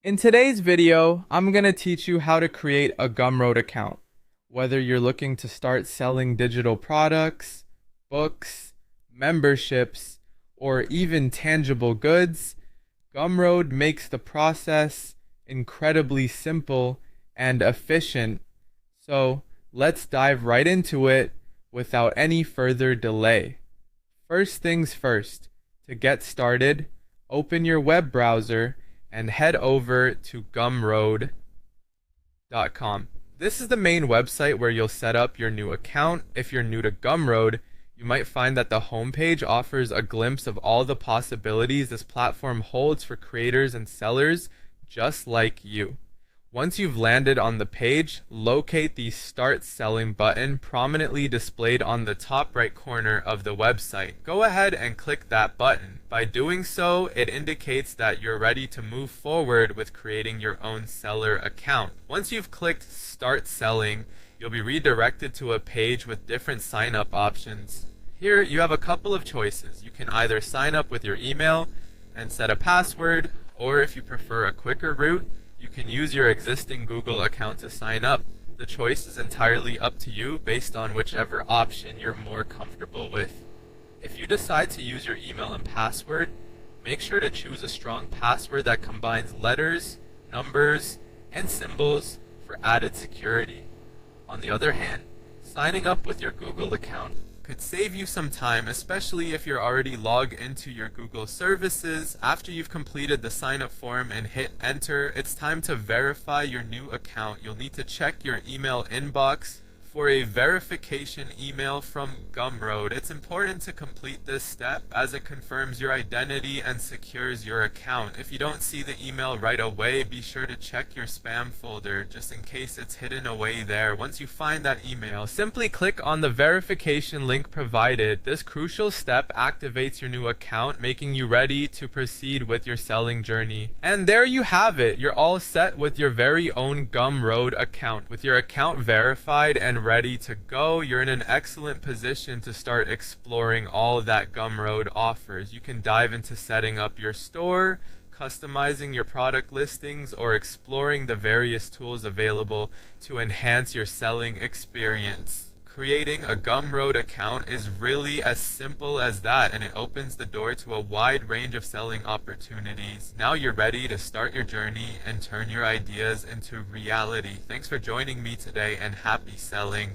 In today's video, I'm going to teach you how to create a Gumroad account. Whether you're looking to start selling digital products, books, memberships, or even tangible goods, Gumroad makes the process incredibly simple and efficient. So let's dive right into it without any further delay. First things first, to get started, open your web browser and head over to gumroad.com. This is the main website where you'll set up your new account. If you're new to Gumroad, you might find that the homepage offers a glimpse of all the possibilities this platform holds for creators and sellers just like you. Once you've landed on the page, locate the Start Selling button prominently displayed on the top right corner of the website. Go ahead and click that button. By doing so, it indicates that you're ready to move forward with creating your own seller account. Once you've clicked Start Selling, you'll be redirected to a page with different sign-up options. Here, you have a couple of choices. You can either sign up with your email and set a password, or if you prefer a quicker route, you can use your existing Google account to sign up. The choice is entirely up to you based on whichever option you're more comfortable with. If you decide to use your email and password, make sure to choose a strong password that combines letters, numbers, and symbols for added security. On the other hand, signing up with your Google account could save you some time, especially if you're already logged into your Google services. After you've completed the sign up form and hit enter, it's time to verify your new account. You'll need to check your email inbox for a verification email from Gumroad. It's important to complete this step as it confirms your identity and secures your account. If you don't see the email right away, be sure to check your spam folder just in case it's hidden away there. Once you find that email, simply click on the verification link provided. This crucial step activates your new account, making you ready to proceed with your selling journey. And there you have it. You're all set with your very own Gumroad account. With your account verified and ready to go, you're in an excellent position to start exploring all that Gumroad offers. You can dive into setting up your store, customizing your product listings, or exploring the various tools available to enhance your selling experience. Creating a Gumroad account is really as simple as that, and it opens the door to a wide range of selling opportunities. Now you're ready to start your journey and turn your ideas into reality. Thanks for joining me today, and happy selling.